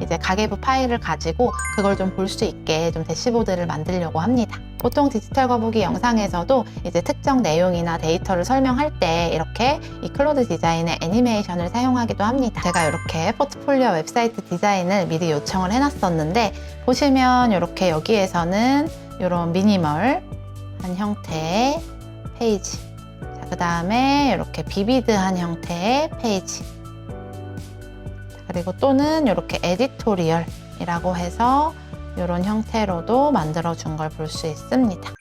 이제 가계부 파일을 가지고 그걸 좀 볼 수 있게 좀 대시보드를 만들려고 합니다. 보통 디지털 거북이 영상에서도 이제 특정 내용이나 데이터를 설명할 때 이렇게 이 클로드 디자인의 애니메이션을 사용하기도 합니다. 제가 이렇게 포트폴리오 웹사이트 디자인을 미리 요청을 해놨었는데, 보시면 이렇게 여기에서는 이런 미니멀한 형태의 페이지, 그 다음에 이렇게 비비드한 형태의 페이지, 그리고 또는 이렇게 에디토리얼이라고 해서 이런 형태로도 만들어준 걸 볼 수 있습니다.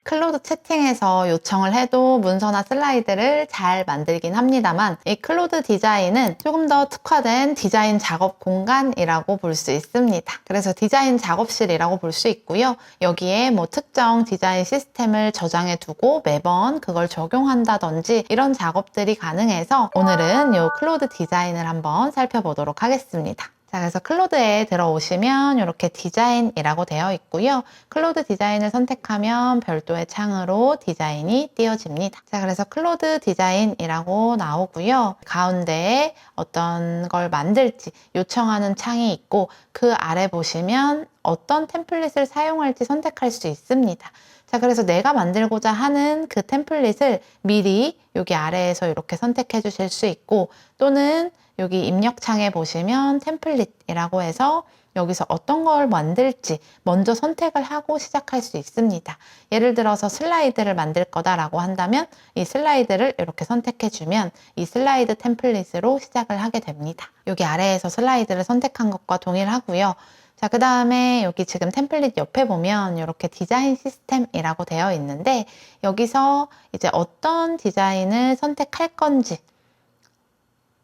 클로드 채팅에서 요청을 해도 문서나 슬라이드를 잘 만들긴 합니다만, 이 클로드 디자인은 조금 더 특화된 디자인 작업 공간이라고 볼 수 있습니다. 그래서 디자인 작업실이라고 볼 수 있고요. 여기에 뭐 특정 디자인 시스템을 저장해 두고 매번 그걸 적용한다든지 이런 작업들이 가능해서 오늘은 이 클로드 디자인을 한번 살펴보도록 하겠습니다. 자, 그래서 클로드에 들어오시면 이렇게 디자인이라고 되어 있고요. 클로드 디자인을 선택하면 별도의 창으로 디자인이 띄어집니다. 자, 그래서 클로드 디자인이라고 나오고요. 가운데에 어떤 걸 만들지 요청하는 창이 있고, 그 아래 보시면 어떤 템플릿을 사용할지 선택할 수 있습니다. 자, 그래서 내가 만들고자 하는 그 템플릿을 미리 여기 아래에서 이렇게 선택해 주실 수 있고, 또는 여기 입력창에 보시면 템플릿이라고 해서 여기서 어떤 걸 만들지 먼저 선택을 하고 시작할 수 있습니다. 예를 들어서 슬라이드를 만들 거다라고 한다면 이 슬라이드를 이렇게 선택해 주면 이 슬라이드 템플릿으로 시작을 하게 됩니다. 여기 아래에서 슬라이드를 선택한 것과 동일하고요. 자, 그 다음에 여기 지금 템플릿 옆에 보면 이렇게 디자인 시스템이라고 되어 있는데, 여기서 이제 어떤 디자인을 선택할 건지,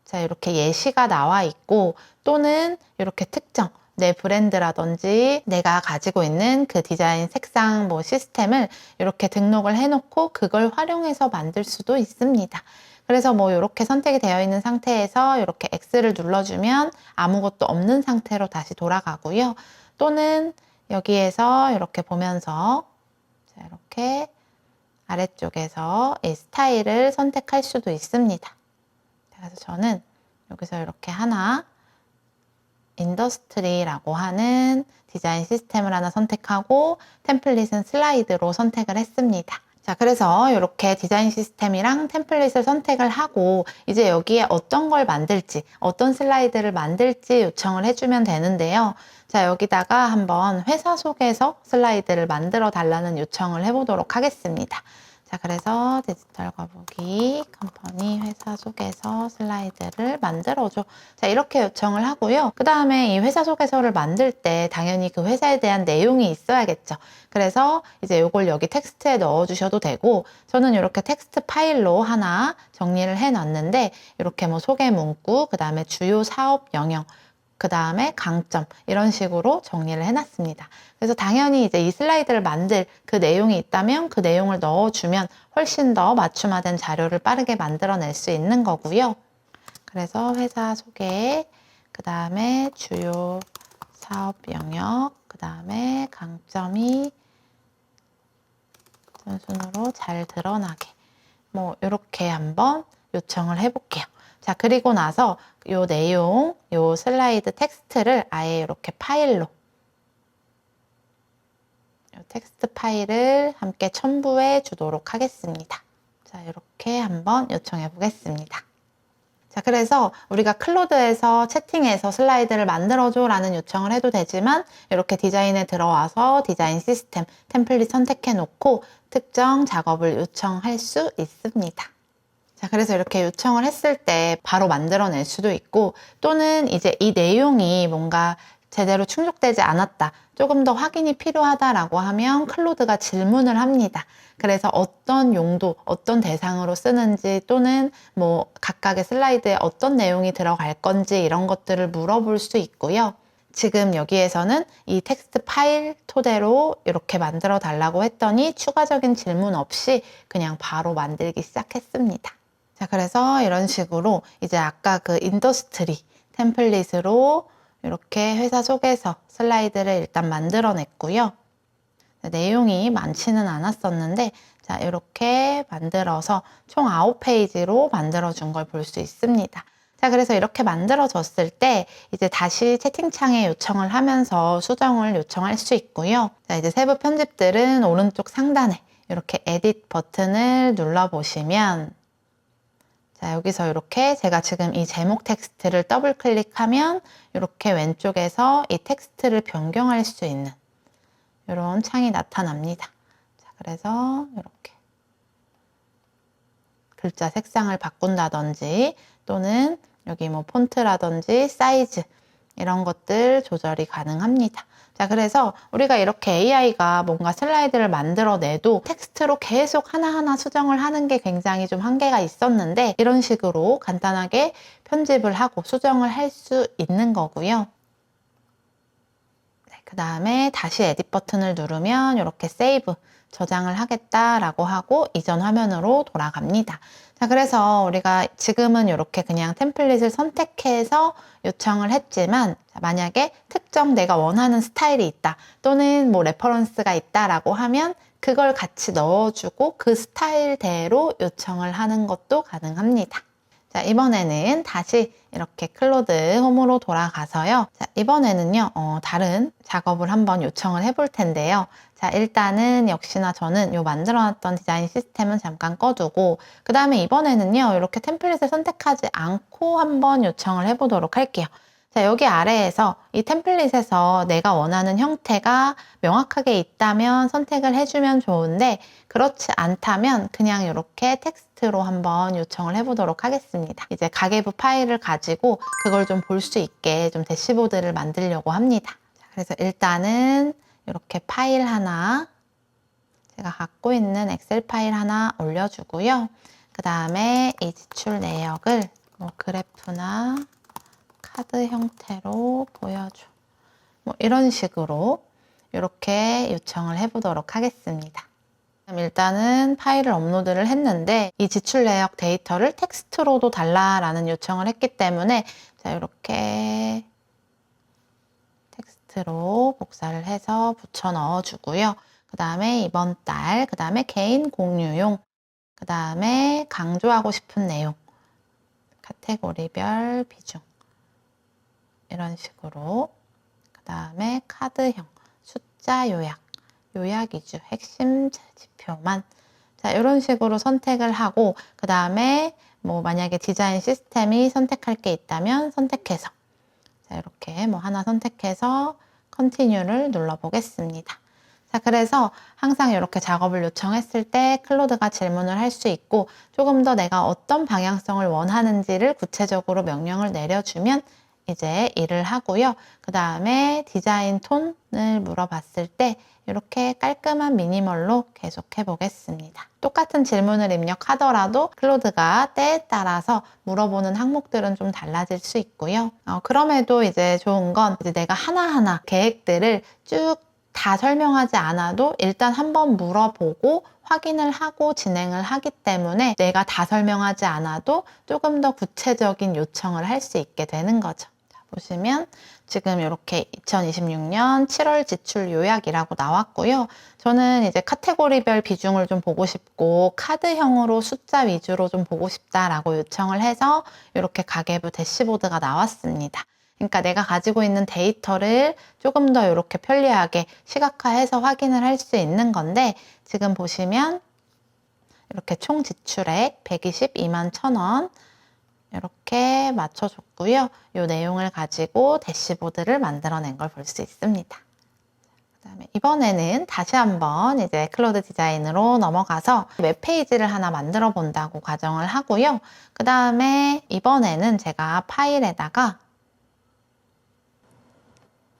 자, 이렇게 예시가 나와 있고, 또는 이렇게 특정 내 브랜드라든지 내가 가지고 있는 그 디자인 색상 뭐 시스템을 이렇게 등록을 해놓고 그걸 활용해서 만들 수도 있습니다. 그래서 뭐 이렇게 선택이 되어 있는 상태에서 이렇게 X를 눌러주면 아무것도 없는 상태로 다시 돌아가고요. 또는 여기에서 이렇게 보면서 자, 이렇게 아래쪽에서 이 스타일을 선택할 수도 있습니다. 그래서 저는 여기서 이렇게 하나 인더스트리라고 하는 디자인 시스템을 하나 선택하고 템플릿은 슬라이드로 선택을 했습니다. 자, 그래서 이렇게 디자인 시스템이랑 템플릿을 선택을 하고 이제 여기에 어떤 걸 만들지, 어떤 슬라이드를 만들지 요청을 해주면 되는데요. 자, 여기다가 한번 회사 속에서 슬라이드를 만들어 달라는 요청을 해보도록 하겠습니다. 자, 그래서 디지털 거북이 컴퍼니 회사 속에서 슬라이드를 만들어줘. 자, 이렇게 요청을 하고요. 그 다음에 이 회사 속에서를 만들 때 당연히 그 회사에 대한 내용이 있어야겠죠. 그래서 이제 이걸 여기 텍스트에 넣어주셔도 되고, 저는 이렇게 텍스트 파일로 하나 정리를 해놨는데, 이렇게 뭐 소개 문구, 그 다음에 주요 사업 영역, 그 다음에 강점, 이런 식으로 정리를 해놨습니다. 그래서 당연히 이제 이 슬라이드를 만들 그 내용이 있다면 그 내용을 넣어주면 훨씬 더 맞춤화된 자료를 빠르게 만들어낼 수 있는 거고요. 그래서 회사 소개, 그 다음에 주요 사업 영역, 그 다음에 강점이 순순으로 잘 드러나게, 뭐 이렇게 한번 요청을 해볼게요. 자, 그리고 나서 요 내용, 요 슬라이드 텍스트를 아예 이렇게 파일로, 요 텍스트 파일을 함께 첨부해 주도록 하겠습니다. 자, 이렇게 한번 요청해 보겠습니다. 자, 그래서 우리가 클로드에서 채팅해서 슬라이드를 만들어줘 라는 요청을 해도 되지만, 이렇게 디자인에 들어와서 디자인 시스템, 템플릿 선택해 놓고 특정 작업을 요청할 수 있습니다. 자, 그래서 이렇게 요청을 했을 때 바로 만들어낼 수도 있고, 또는 이제 이 내용이 뭔가 제대로 충족되지 않았다, 조금 더 확인이 필요하다라고 하면 클로드가 질문을 합니다. 그래서 어떤 용도, 어떤 대상으로 쓰는지, 또는 뭐 각각의 슬라이드에 어떤 내용이 들어갈 건지 이런 것들을 물어볼 수 있고요. 지금 여기에서는 이 텍스트 파일 토대로 이렇게 만들어 달라고 했더니 추가적인 질문 없이 그냥 바로 만들기 시작했습니다. 자, 그래서 이런 식으로 이제 아까 그 인더스트리 템플릿으로 이렇게 회사 속에서 슬라이드를 일단 만들어냈고요. 내용이 많지는 않았었는데, 자, 이렇게 만들어서 총 9페이지로 만들어준 걸 볼 수 있습니다. 자, 그래서 이렇게 만들어졌을 때 이제 다시 채팅창에 요청을 하면서 수정을 요청할 수 있고요. 자, 이제 세부 편집들은 오른쪽 상단에 이렇게 에딧 버튼을 눌러보시면 자, 여기서 이렇게 제가 지금 이 제목 텍스트를 더블 클릭하면 이렇게 왼쪽에서 이 텍스트를 변경할 수 있는 이런 창이 나타납니다. 자, 그래서 이렇게 글자 색상을 바꾼다든지 또는 여기 뭐 폰트라든지 사이즈 이런 것들 조절이 가능합니다. 자, 그래서 우리가 이렇게 AI가 뭔가 슬라이드를 만들어내도 텍스트로 계속 하나하나 수정을 하는 게 굉장히 좀 한계가 있었는데 이런 식으로 간단하게 편집을 하고 수정을 할 수 있는 거고요. 네, 그 다음에 다시 에딧 버튼을 누르면 이렇게 세이브 저장을 하겠다라고 하고 이전 화면으로 돌아갑니다. 자, 그래서 우리가 지금은 이렇게 그냥 템플릿을 선택해서 요청을 했지만 만약에 특정 내가 원하는 스타일이 있다 또는 뭐 레퍼런스가 있다라고 하면 그걸 같이 넣어주고 그 스타일대로 요청을 하는 것도 가능합니다. 자, 이번에는 다시 이렇게 클로드 홈으로 돌아가서요. 자, 이번에는요, 다른 작업을 한번 요청을 해볼 텐데요. 자, 일단은 역시나 저는 요 만들어놨던 디자인 시스템은 잠깐 꺼두고, 그 다음에 이번에는요, 이렇게 템플릿을 선택하지 않고 한번 요청을 해보도록 할게요. 자, 여기 아래에서 이 템플릿에서 내가 원하는 형태가 명확하게 있다면 선택을 해주면 좋은데 그렇지 않다면 그냥 이렇게 텍스트로 한번 요청을 해보도록 하겠습니다. 이제 가계부 파일을 가지고 그걸 좀 볼 수 있게 좀 대시보드를 만들려고 합니다. 자, 그래서 일단은 이렇게 파일 하나 제가 갖고 있는 엑셀 파일 하나 올려주고요. 그 다음에 이 지출 내역을 뭐 그래프나 카드 형태로 보여줘. 뭐 이런 식으로 이렇게 요청을 해보도록 하겠습니다. 그럼 일단은 파일을 업로드를 했는데 이 지출 내역 데이터를 텍스트로도 달라라는 요청을 했기 때문에 자, 이렇게 텍스트로 복사를 해서 붙여 넣어주고요. 그 다음에 이번 달, 그 다음에 개인 공유용, 그 다음에 강조하고 싶은 내용, 카테고리별 비중 이런 식으로 그 다음에 카드형, 숫자 요약, 요약 위주, 핵심 지표만 자 이런 식으로 선택을 하고 그 다음에 뭐 만약에 디자인 시스템이 선택할 게 있다면 선택해서 자 이렇게 뭐 하나 선택해서 컨티뉴를 눌러 보겠습니다. 자, 그래서 항상 이렇게 작업을 요청했을 때 클로드가 질문을 할 수 있고 조금 더 내가 어떤 방향성을 원하는지를 구체적으로 명령을 내려주면 이제 일을 하고요. 그 다음에 디자인 톤을 물어봤을 때 이렇게 깔끔한 미니멀로 계속해 보겠습니다. 똑같은 질문을 입력하더라도 클로드가 때에 따라서 물어보는 항목들은 좀 달라질 수 있고요. 그럼에도 이제 좋은 건 이제 내가 하나하나 계획들을 쭉 다 설명하지 않아도 일단 한번 물어보고 확인을 하고 진행을 하기 때문에 내가 다 설명하지 않아도 조금 더 구체적인 요청을 할 수 있게 되는 거죠. 자, 보시면 지금 이렇게 2026년 7월 지출 요약이라고 나왔고요. 저는 이제 카테고리별 비중을 좀 보고 싶고 카드형으로 숫자 위주로 좀 보고 싶다라고 요청을 해서 이렇게 가계부 대시보드가 나왔습니다. 그러니까 내가 가지고 있는 데이터를 조금 더 이렇게 편리하게 시각화해서 확인을 할 수 있는 건데 지금 보시면 이렇게 총 지출액 122만 1,000원 이렇게 맞춰줬고요. 이 내용을 가지고 대시보드를 만들어낸 걸 볼 수 있습니다. 그다음에 이번에는 다시 한번 이제 클로드 디자인으로 넘어가서 웹페이지를 하나 만들어 본다고 가정을 하고요. 그 다음에 이번에는 제가 파일에다가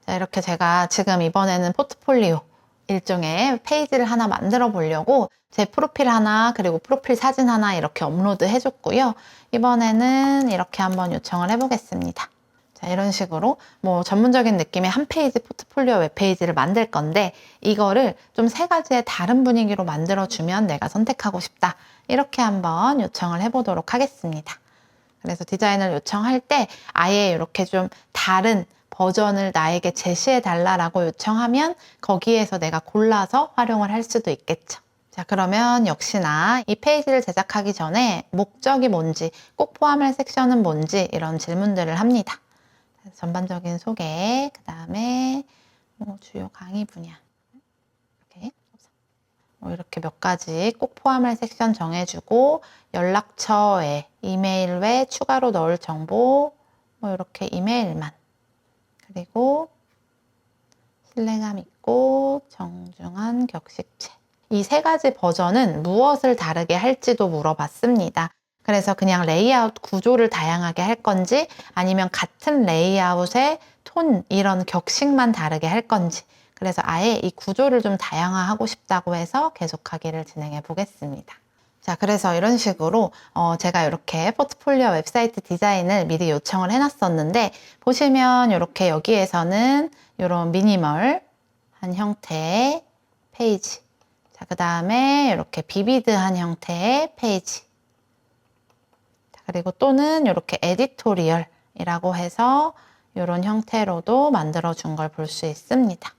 자, 이렇게 제가 지금 이번에는 포트폴리오 일종의 페이지를 하나 만들어 보려고 제 프로필 하나 그리고 프로필 사진 하나 이렇게 업로드 해줬고요. 이번에는 이렇게 한번 요청을 해보겠습니다. 자, 이런 식으로 뭐 전문적인 느낌의 한 페이지 포트폴리오 웹페이지를 만들 건데 이거를 좀 세 가지의 다른 분위기로 만들어주면 내가 선택하고 싶다. 이렇게 한번 요청을 해보도록 하겠습니다. 그래서 디자인을 요청할 때 아예 이렇게 좀 다른 버전을 나에게 제시해 달라고 요청하면 거기에서 내가 골라서 활용을 할 수도 있겠죠. 자, 자, 그러면 역시나 이 페이지를 제작하기 전에 목적이 뭔지, 꼭 포함할 섹션은 뭔지 이런 질문들을 합니다. 전반적인 소개, 그 다음에 주요 강의 분야, 이렇게 몇 가지 꼭 포함할 섹션 정해주고, 연락처 외, 이메일 외 추가로 넣을 정보, 이렇게 이메일만, 그리고 신뢰감 있고 정중한 격식체. 이 세 가지 버전은 무엇을 다르게 할지도 물어봤습니다. 그래서 그냥 레이아웃 구조를 다양하게 할 건지, 아니면 같은 레이아웃의 톤, 이런 격식만 다르게 할 건지, 그래서 아예 이 구조를 좀 다양화하고 싶다고 해서 계속하기를 진행해 보겠습니다. 자, 그래서 이런 식으로 제가 이렇게 포트폴리오 웹사이트 디자인을 미리 요청을 해놨었는데, 보시면 이렇게 여기에서는 이런 미니멀한 형태의 페이지, 자, 그 다음에 이렇게 비비드한 형태의 페이지, 자, 그리고 또는 이렇게 에디토리얼이라고 해서 이런 형태로도 만들어준 걸 볼 수 있습니다.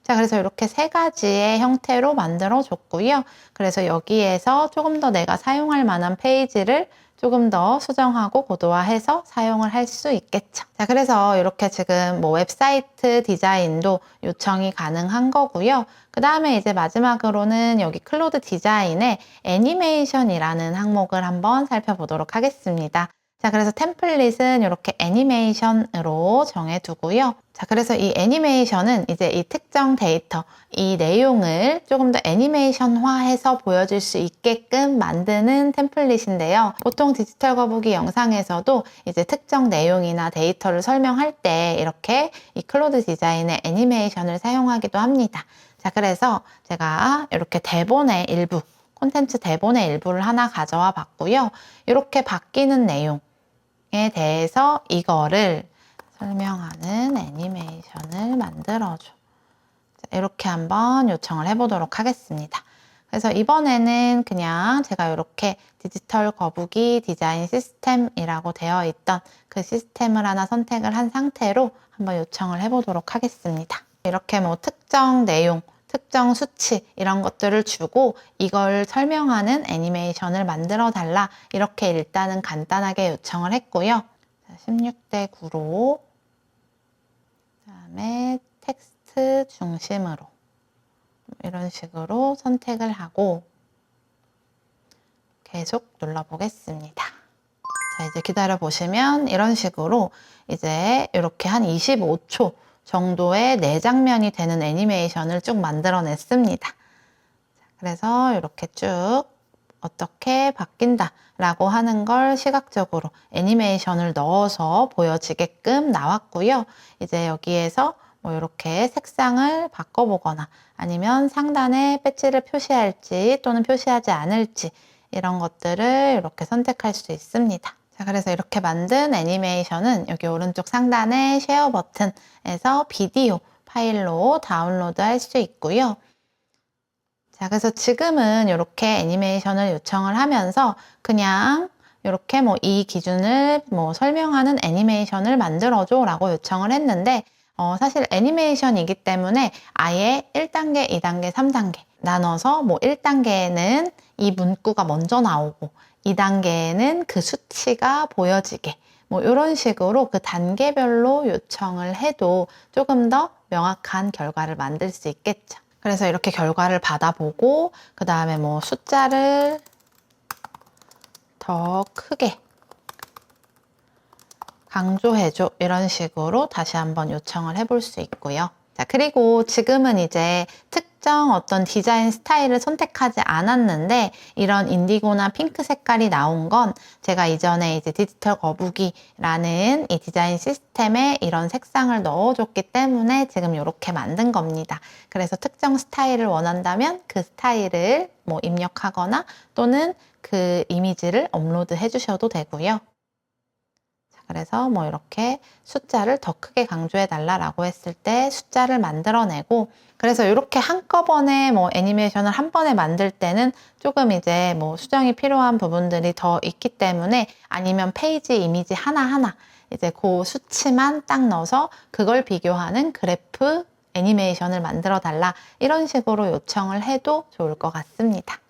자, 그래서 이렇게 세 가지의 형태로 만들어 줬고요. 그래서 여기에서 조금 더 내가 사용할 만한 페이지를 조금 더 수정하고 고도화해서 사용을 할 수 있겠죠. 자, 그래서 이렇게 지금 웹사이트 디자인도 요청이 가능한 거고요. 그 다음에 이제 마지막으로는 여기 클로드 디자인의 애니메이션이라는 항목을 한번 살펴보도록 하겠습니다. 자, 그래서 템플릿은 이렇게 애니메이션으로 정해두고요. 자, 그래서 이 애니메이션은 이제 이 특정 데이터, 이 내용을 조금 더 애니메이션화해서 보여줄 수 있게끔 만드는 템플릿인데요. 보통 디지털 거북이 영상에서도 이제 특정 내용이나 데이터를 설명할 때 이렇게 이 클로드 디자인의 애니메이션을 사용하기도 합니다. 자, 그래서 제가 이렇게 대본의 일부, 콘텐츠 대본의 일부를 하나 가져와 봤고요. 이렇게 바뀌는 내용에 대해서 이거를 설명하는 애니메이션을 만들어줘. 자, 이렇게 한번 요청을 해보도록 하겠습니다. 그래서 이번에는 그냥 제가 이렇게 디지털 거북이 디자인 시스템이라고 되어 있던 그 시스템을 하나 선택을 한 상태로 한번 요청을 해보도록 하겠습니다. 이렇게 특정 내용, 특정 수치 이런 것들을 주고 이걸 설명하는 애니메이션을 만들어 달라, 이렇게 일단은 간단하게 요청을 했고요. 16대 9로 그다음에 텍스트 중심으로 이런 식으로 선택을 하고 계속 눌러 보겠습니다. 자, 이제 기다려 보시면 이런 식으로 이제 이렇게 한 25초 정도의 내장면이 되는 애니메이션을 쭉 만들어냈습니다. 그래서 이렇게 쭉 어떻게 바뀐다 라고 하는 걸 시각적으로 애니메이션을 넣어서 보여지게끔 나왔고요. 이제 여기에서 이렇게 색상을 바꿔보거나 아니면 상단에 배지를 표시할지 또는 표시하지 않을지 이런 것들을 이렇게 선택할 수 있습니다. 자, 그래서 이렇게 만든 애니메이션은 여기 오른쪽 상단의 쉐어 버튼에서 비디오 파일로 다운로드 할 수 있고요. 자, 그래서 지금은 이렇게 애니메이션을 요청을 하면서 그냥 이렇게 이 기준을 설명하는 애니메이션을 만들어줘 라고 요청을 했는데, 사실 애니메이션이기 때문에 아예 1단계, 2단계, 3단계 나눠서 1단계에는 이 문구가 먼저 나오고 2단계에는 그 수치가 보여지게 이런 식으로 그 단계별로 요청을 해도 조금 더 명확한 결과를 만들 수 있겠죠. 그래서 이렇게 결과를 받아보고 그 다음에 숫자를 더 크게 강조해줘 이런 식으로 다시 한번 요청을 해볼 수 있고요. 자, 그리고 지금은 이제 특정 어떤 디자인 스타일을 선택하지 않았는데 이런 인디고나 핑크 색깔이 나온 건 제가 이전에 이제 디지털 거북이라는 이 디자인 시스템에 이런 색상을 넣어줬기 때문에 지금 이렇게 만든 겁니다. 그래서 특정 스타일을 원한다면 그 스타일을 입력하거나 또는 그 이미지를 업로드 해주셔도 되고요. 그래서 이렇게 숫자를 더 크게 강조해 달라고 했을 때 숫자를 만들어내고, 그래서 이렇게 한꺼번에 애니메이션을 한 번에 만들 때는 조금 이제 수정이 필요한 부분들이 더 있기 때문에, 아니면 페이지 이미지 하나하나 이제 그 수치만 딱 넣어서 그걸 비교하는 그래프 애니메이션을 만들어 달라 이런 식으로 요청을 해도 좋을 것 같습니다.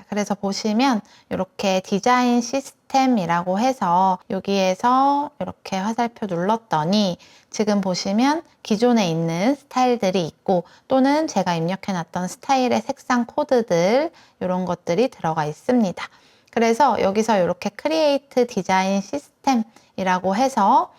그래서 보시면 이렇게 디자인 시스템이라고 해서 여기에서 이렇게 화살표 눌렀더니 지금 보시면 기존에 있는 스타일들이 있고 또는 제가 입력해놨던 스타일의 색상 코드들 이런 것들이 들어가 있습니다. 그래서 여기서 이렇게 크리에이트 디자인 시스템이라고 해서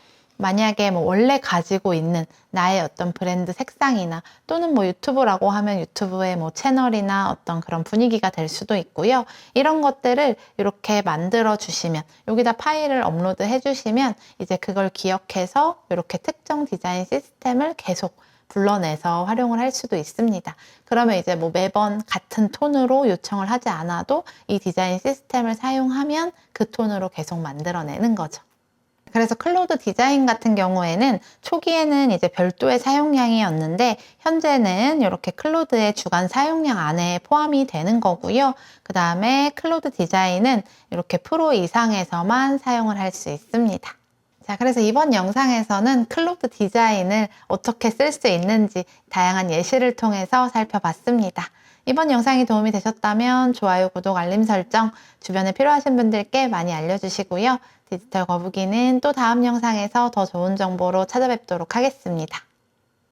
만약에 뭐 원래 가지고 있는 나의 어떤 브랜드 색상이나 또는 뭐 유튜브라고 하면 유튜브의 뭐 채널이나 어떤 그런 분위기가 될 수도 있고요. 이런 것들을 이렇게 만들어 주시면 여기다 파일을 업로드 해 주시면 이제 그걸 기억해서 이렇게 특정 디자인 시스템을 계속 불러내서 활용을 할 수도 있습니다. 그러면 이제 뭐 매번 같은 톤으로 요청을 하지 않아도 이 디자인 시스템을 사용하면 그 톤으로 계속 만들어내는 거죠. 그래서 클로드 디자인 같은 경우에는 초기에는 이제 별도의 사용량이었는데 현재는 이렇게 클로드의 주간 사용량 안에 포함이 되는 거고요. 그 다음에 클로드 디자인은 이렇게 프로 이상에서만 사용을 할 수 있습니다. 자, 그래서 이번 영상에서는 클로드 디자인을 어떻게 쓸 수 있는지 다양한 예시를 통해서 살펴봤습니다. 이번 영상이 도움이 되셨다면 좋아요, 구독, 알림 설정, 주변에 필요하신 분들께 많이 알려주시고요. 디지털 거북이는 또 다음 영상에서 더 좋은 정보로 찾아뵙도록 하겠습니다.